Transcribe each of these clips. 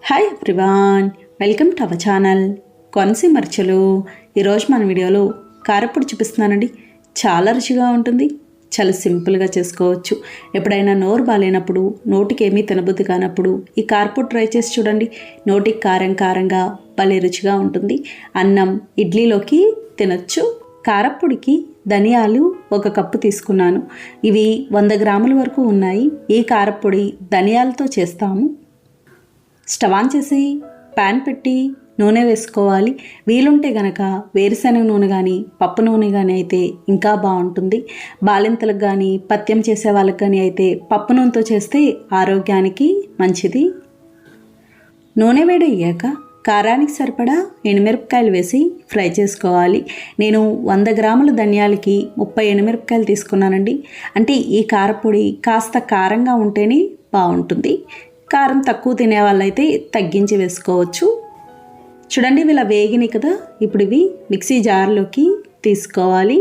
Hi everyone, welcome to our channel Konaseema రుచులు. ఈరోజు మన వీడియోలో కారప్పొడి చూపిస్తున్నానండి. చాలా రుచిగా ఉంటుంది, చాలా సింపుల్గా చేసుకోవచ్చు. ఎప్పుడైనా నోరు బాగాలేనప్పుడు, నోటికి ఏమీ తినబుద్ధి కానప్పుడు ఈ కారప్పొడి ట్రై చేసి చూడండి. నోటికి కారం కారంగా భలే రుచిగా ఉంటుంది. అన్నం, ఇడ్లీలోకి తినచ్చు. కారప్పొడికి ధనియాలు 1 కప్పు తీసుకున్నాను. ఇవి 100 గ్రాముల వరకు ఉన్నాయి. ఈ కారప్పొడి ధనియాలతో చేస్తాము. స్టవ్ ఆన్ చేసి ప్యాన్ పెట్టి నూనె వేసుకోవాలి. వీలుంటే గనక వేరుశనగ నూనె కానీ పప్పు నూనె కానీ అయితే ఇంకా బాగుంటుంది. బాలింతలకు కానీ పథ్యం చేసే వాళ్ళకి కానీ అయితే పప్పు నూనెతో చేస్తే ఆరోగ్యానికి మంచిది. నూనె వేడయ్యాక కారానికి సరిపడా ఎండుమిరపకాయలు వేసి ఫ్రై చేసుకోవాలి. నేను 100 గ్రాముల ధనియాలకి 30 ఎండుమిరపకాయలు తీసుకున్నానండి. అంటే ఈ కారపొడి కాస్త కారంగా ఉంటేనే బాగుంటుంది. కారం తక్కువ తినే వాళ్ళైతే తగ్గించి వేసుకోవచ్చు. చూడండి, ఇలా వేగినాయి కదా. ఇప్పుడు ఇవి మిక్సీ జార్లోకి తీసుకోవాలి.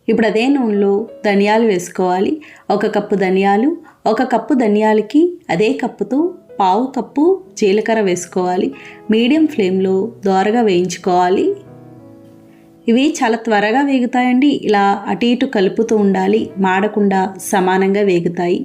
ఇప్పుడు అదే నూనెలో ధనియాలు వేసుకోవాలి. 1 కప్పు ధనియాలు, 1 కప్పు ధనియాలకి అదే కప్పుతో 1/2 కప్పు జీలకర్ర వేసుకోవాలి. మీడియం ఫ్లేమ్లో దోరగా వేయించుకోవాలి. ఇవి చాలా త్వరగా వేగుతాయండి. ఇలా అటు ఇటు కలుపుతూ ఉండాలి, మాడకుండా సమానంగా వేగుతాయి.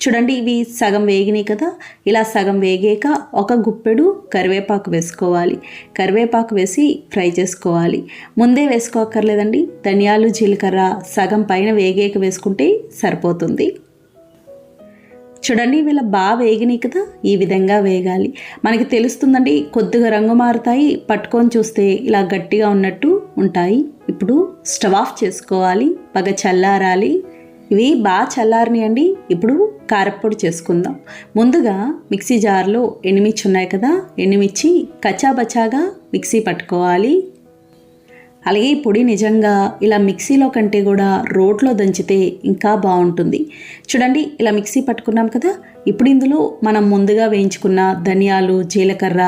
చూడండి, ఇవి సగం వేగినాయి కదా. ఇలా సగం వేగాక 1 గుప్పెడు కరివేపాకు వేసుకోవాలి. కరివేపాకు వేసి ఫ్రై చేసుకోవాలి. ముందే వేసుకోక్కర్లేదండి. ధనియాలు, జీలకర్ర సగం పైన వేగాక వేసుకుంటే సరిపోతుంది. చూడండి, వీళ్ళ బాగా వేగినాయి కదా. ఈ విధంగా వేగాలి. మనకి తెలుస్తుందండి, కొద్దిగా రంగు మారుతాయి. పట్టుకొని చూస్తే ఇలా గట్టిగా ఉన్నట్టు ఉంటాయి. ఇప్పుడు స్టవ్ ఆఫ్ చేసుకోవాలి. బాగా చల్లారాలి. ఇవి బాగా చల్లారినాయండి. ఇప్పుడు కారప్పొడి చేసుకుందాం. ముందుగా మిక్సీ జార్లో ఎండుమిర్చి ఉన్నాయి కదా, ఎండుమిర్చి కచ్చాబచ్చాగా మిక్సీ పట్టుకోవాలి. అలాగే ఈ పొడి నిజంగా ఇలా మిక్సీలో కంటే కూడా రోట్లో దంచితే ఇంకా బాగుంటుంది. చూడండి, ఇలా మిక్సీ పట్టుకున్నాం కదా. ఇప్పుడు ఇందులో మనం ముందుగా వేయించుకున్న ధనియాలు, జీలకర్ర,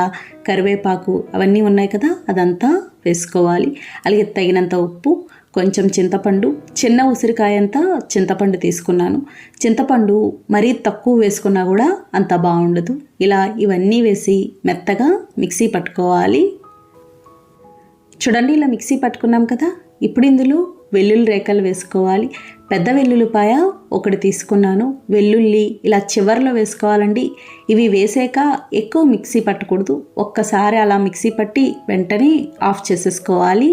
కరివేపాకు అవన్నీ ఉన్నాయి కదా, అదంతా వేసుకోవాలి. అలాగే తగినంత ఉప్పు, కొంచెం చింతపండు, చిన్న ఉసిరికాయంతా చింతపండు తీసుకున్నాను. చింతపండు మరీ తక్కువ వేసుకున్నా కూడా అంత బాగుండదు. ఇలా ఇవన్నీ వేసి మెత్తగా మిక్సీ పట్టుకోవాలి. చూడండి, ఇలా మిక్సీ పట్టుకున్నాం కదా. ఇప్పుడు ఇందులో వెల్లుల్లి రేఖలు వేసుకోవాలి. పెద్ద వెల్లుల్లిపాయ 1 తీసుకున్నాను. వెల్లుల్లి ఇలా చివర్లో వేసుకోవాలండి. ఇవి వేసాక ఎక్కువ మిక్సీ పట్టకూడదు. ఒక్కసారి అలా మిక్సీ పట్టి వెంటనే ఆఫ్ చేసేసుకోవాలి.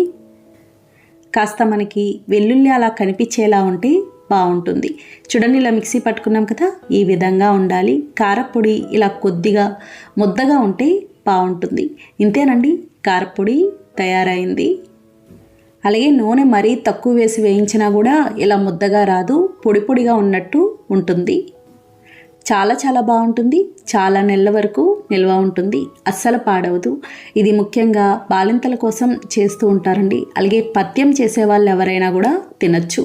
కాస్త మనకి వెల్లుల్లి అలా కనిపించేలా ఉంటే బాగుంటుంది. చూడండి, ఇలా మిక్సీ పట్టుకున్నాం కదా. ఈ విధంగా ఉండాలి. కారప్పొడి ఇలా కొద్దిగా ముద్దగా ఉంటే బాగుంటుంది. ఇంతేనండి, కారప్పొడి తయారైంది. అలాగే నూనె మరీ తక్కువ వేసి వేయించినా కూడా ఇలా ముద్దగా రాదు, పొడి పొడిగా ఉన్నట్టు ఉంటుంది. చాలా చాలా బాగుంటుంది. చాలా నెలల వరకు నిల్వ ఉంటుంది, అస్సలు పాడవదు. ఇది ముఖ్యంగా బాలింతల కోసం చేస్తూ ఉంటారండి. అలాగే పథ్యం చేసే వాళ్ళు ఎవరైనా కూడా తినచ్చు.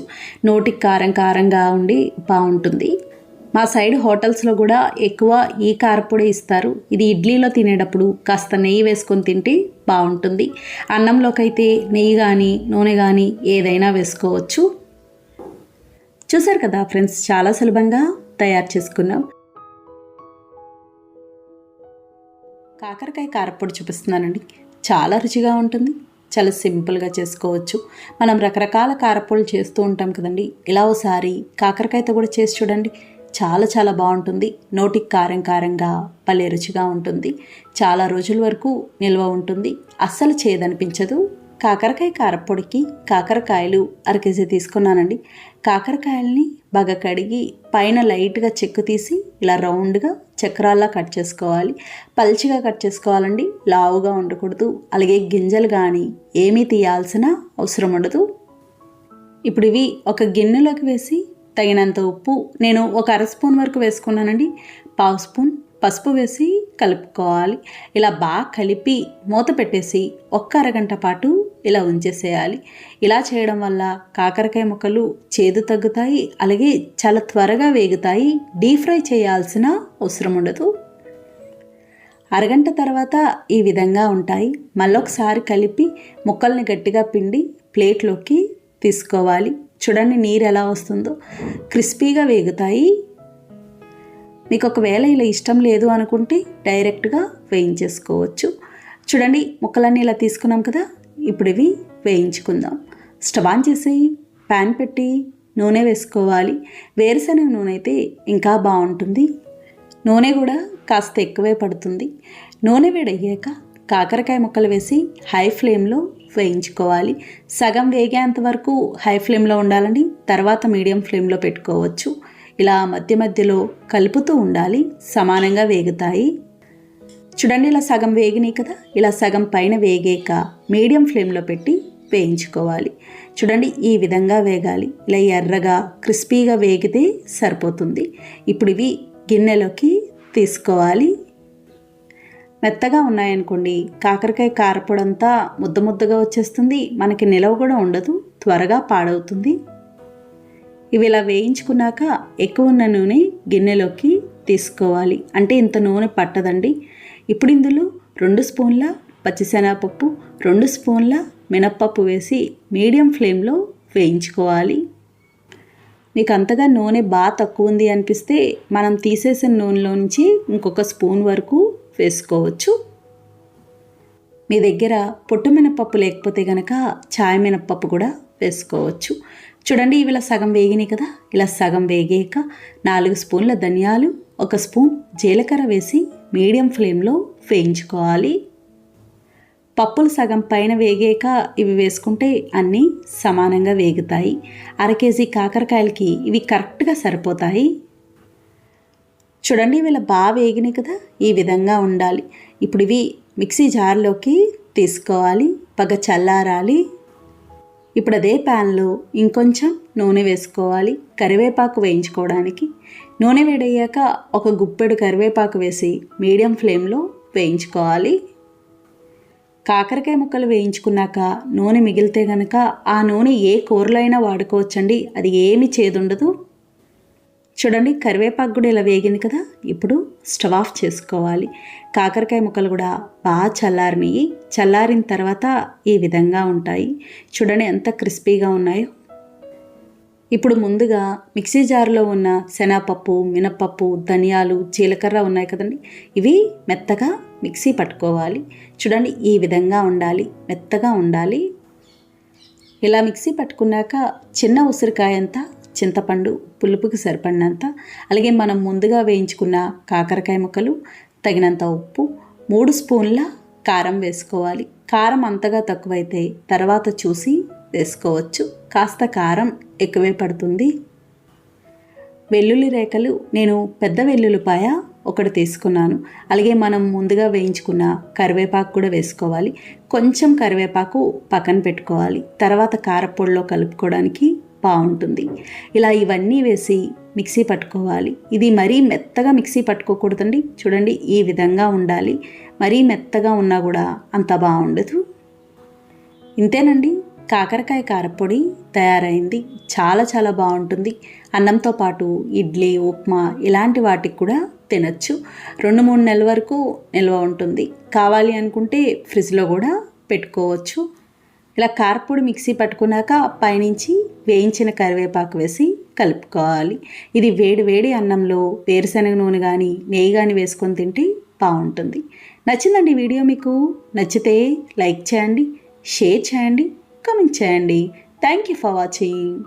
నోటికి కారం కారంగా ఉండి బాగుంటుంది. మా సైడ్ హోటల్స్లో కూడా ఎక్కువ ఈ కారప్పొడి ఇస్తారు. ఇది ఇడ్లీలో తినేటప్పుడు కాస్త నెయ్యి వేసుకొని తింటే బాగుంటుంది. అన్నంలోకి అయితే నెయ్యి కానీ నూనె కానీ ఏదైనా వేసుకోవచ్చు. చూసారు కదా ఫ్రెండ్స్, చాలా సులభంగా తయారు చేసుకున్నాం. కాకరకాయ కారప్పొడి చూపిస్తున్నానండి. చాలా రుచిగా ఉంటుంది, చాలా సింపుల్గా చేసుకోవచ్చు. మనం రకరకాల కారప్పొడులు చేస్తూ ఉంటాం కదండి. ఇలా ఒకసారి కాకరకాయతో కూడా చేసి చూడండి. చాలా చాలా బాగుంటుంది. నోటికి కారం కారంగా భలే రుచిగా ఉంటుంది. చాలా రోజుల వరకు నిల్వ ఉంటుంది, అస్సలు చేదనిపించదు. కాకరకాయ కారప్పొడికి కాకరకాయలు 1/2 కేజీ తీసుకున్నానండి. కాకరకాయల్ని బాగా కడిగి పైన లైట్గా చెక్కు తీసి ఇలా రౌండ్గా చక్రాల్లా కట్ చేసుకోవాలి. పల్చిగా కట్ చేసుకోవాలండి, లావుగా ఉండకూడదు. అలాగే గింజలు కానీ ఏమీ తీయాల్సిన అవసరం ఉండదు. ఇప్పుడు ఇవి ఒక గిన్నెలోకి వేసి తగినంత ఉప్పు, నేను 1 అర స్పూన్ వరకు వేసుకున్నానండి. 1/2 స్పూన్ పసుపు వేసి కలుపుకోవాలి. ఇలా బాగా కలిపి మూత పెట్టేసి 1 అరగంట పాటు ఇలా ఉంచేసేయాలి. ఇలా చేయడం వల్ల కాకరకాయ ముక్కలు చేదు తగ్గుతాయి, అలాగే చాలా త్వరగా వేగుతాయి. డీప్ ఫ్రై చేయాల్సిన అవసరం ఉండదు. అరగంట తర్వాత ఈ విధంగా ఉంటాయి. మళ్ళొకసారి కలిపి ముక్కల్ని గట్టిగా పిండి ప్లేట్లోకి తీసుకోవాలి. చూడండి, నీరు ఎలా వస్తుందో. క్రిస్పీగా వేగుతాయి. మీకు ఒకవేళ ఇలా ఇష్టం లేదు అనుకుంటే డైరెక్ట్గా వేయించేసుకోవచ్చు. చూడండి, ముక్కలన్నీ ఇలా తీసుకున్నాం కదా, ఇప్పుడు ఇవి వేయించుకుందాం. స్టవ్ ఆన్ చేసి ప్యాన్ పెట్టి నూనె వేసుకోవాలి. వేరుశనగ నూనె అయితే ఇంకా బాగుంటుంది. నూనె కూడా కాస్త ఎక్కువే పడుతుంది. నూనె వేడయ్యాక కాకరకాయ ముక్కలు వేసి హై ఫ్లేమ్లో వేయించుకోవాలి. సగం వేగేంత వరకు హై ఫ్లేమ్లో ఉండాలండి, తర్వాత మీడియం ఫ్లేమ్లో పెట్టుకోవచ్చు. ఇలా మధ్య మధ్యలో కలుపుతూ ఉండాలి, సమానంగా వేగుతాయి. చూడండి, ఇలా సగం వేగినాయి కదా, ఇలా సగం పైన వేగాక మీడియం ఫ్లేమ్లో పెట్టి వేయించుకోవాలి. చూడండి, ఈ విధంగా వేగాలి. ఇలా ఎర్రగా క్రిస్పీగా వేగితే సరిపోతుంది. ఇప్పుడు ఇవి గిన్నెలోకి తీసుకోవాలి. మెత్తగా ఉన్నాయనుకోండి, కాకరకాయ కారపొడంతా ముద్ద ముద్దగా వచ్చేస్తుంది, మనకి నిలవ కూడా ఉండదు, త్వరగా పాడవుతుంది. ఇవి ఇలా వేయించుకున్నాక ఎక్కువ ఉన్న నూనె గిన్నెలోకి తీసుకోవాలి. అంటే ఇంత నూనె పట్టదండి. ఇప్పుడు ఇందులో 2 స్పూన్ల పచ్చిశనగపప్పు, 2 స్పూన్ల మినప్పప్పు వేసి మీడియం ఫ్లేమ్లో వేయించుకోవాలి. మీకు అంతగా నూనె బాగా తక్కువ ఉంది అనిపిస్తే మనం తీసేసిన నూనెలో నుంచి ఇంకొక స్పూన్ వరకు వేసుకోవచ్చు. మీ దగ్గర పొట్టు మినప్పప్పు లేకపోతే కనుక చాయ్ మినప్పప్పు కూడా వేసుకోవచ్చు. చూడండి, ఇవి ఇలా సగం వేగినాయి కదా, ఇలా సగం వేగాక 4 స్పూన్ల ధనియాలు, 1 స్పూన్ జీలకర్ర వేసి మీడియం ఫ్లేమ్లో వేయించుకోవాలి. పప్పులు సగం పైన వేగాక ఇవి వేసుకుంటే అన్నీ సమానంగా వేగుతాయి. 1/2 కేజీ కాకరకాయలకి ఇవి కరెక్ట్గా సరిపోతాయి. చూడండి, ఇవి ఇలా బాగా వేగినాయి కదా, ఈ విధంగా ఉండాలి. ఇప్పుడు ఇవి మిక్సీ జార్లోకి తీసుకోవాలి, బాగా చల్లారాలి. ఇప్పుడు అదే ప్యాన్లో ఇంకొంచెం నూనె వేసుకోవాలి కరివేపాకు వేయించుకోవడానికి. నూనె వేడయ్యాక 1 గుప్పెడు కరివేపాకు వేసి మీడియం ఫ్లేమ్లో వేయించుకోవాలి. కాకరకాయ ముక్కలు వేయించుకున్నాక నూనె మిగిలితే కనుక ఆ నూనె ఏ కూరలో అయినా వాడుకోవచ్చండి, అది ఏమీ చేదుండదు. చూడండి, కరివేపాకు కూడా ఇలా వేగింది కదా, ఇప్పుడు స్టవ్ ఆఫ్ చేసుకోవాలి. కాకరకాయ ముక్కలు కూడా బాగా చల్లారినాయి. చల్లారిన తర్వాత ఈ విధంగా ఉంటాయి. చూడండి ఎంత క్రిస్పీగా ఉన్నాయో. ఇప్పుడు ముందుగా మిక్సీ జార్లో ఉన్న శనగపప్పు, మినప్పప్పు, ధనియాలు, జీలకర్ర ఉన్నాయి కదండి, ఇవి మెత్తగా మిక్సీ పట్టుకోవాలి. చూడండి, ఈ విధంగా ఉండాలి, మెత్తగా ఉండాలి. ఇలా మిక్సీ పట్టుకున్నాక చిన్న ఉసిరికాయంతా చింతపండు, పులుపుకి సరిపడినంత, అలాగే మనం ముందుగా వేయించుకున్న కాకరకాయ ముక్కలు, తగినంత ఉప్పు, 3 స్పూన్ల కారం వేసుకోవాలి. కారం అంతగా తక్కువైతే తర్వాత చూసి వేసుకోవచ్చు, కాస్త కారం ఎక్కువే పడుతుంది. వెల్లుల్లి రేఖలు నేను పెద్ద వెల్లుల్లిపాయ 1 తీసుకున్నాను. అలాగే మనం ముందుగా వేయించుకున్న కరివేపాకు కూడా వేసుకోవాలి. కొంచెం కరివేపాకు పక్కన పెట్టుకోవాలి, తర్వాత కారపొడిలో కలుపుకోవడానికి బాగుంటుంది. ఇలా ఇవన్నీ వేసి మిక్సీ పట్టుకోవాలి. ఇది మరీ మెత్తగా మిక్సీ పట్టుకోకూడదండి. చూడండి, ఈ విధంగా ఉండాలి. మరీ మెత్తగా ఉన్నా కూడా అంత బాగుండదు. ఇంతేనండి, కాకరకాయ కారపొడి తయారైంది. చాలా చాలా బాగుంటుంది. అన్నంతో పాటు ఇడ్లీ, ఉప్మా ఇలాంటి వాటికి కూడా తినచ్చు. 2-3 నెలల వరకు నిల్వ ఉంటుంది. కావాలి అనుకుంటే ఫ్రిడ్జ్లో కూడా పెట్టుకోవచ్చు. ఇలా కారపొడి మిక్సీ పట్టుకున్నాక పైనుంచి వేయించిన కరివేపాకు వేసి కలుపుకోవాలి. ఇది వేడి వేడి అన్నంలో వేరుశనగ నూనె కానీ నెయ్యి కానీ వేసుకొని తింటే బాగుంటుంది. నచ్చిందండి వీడియో? మీకు నచ్చితే లైక్ చేయండి, షేర్ చేయండి, కామెంట్ చేయండి. Thank you for watching.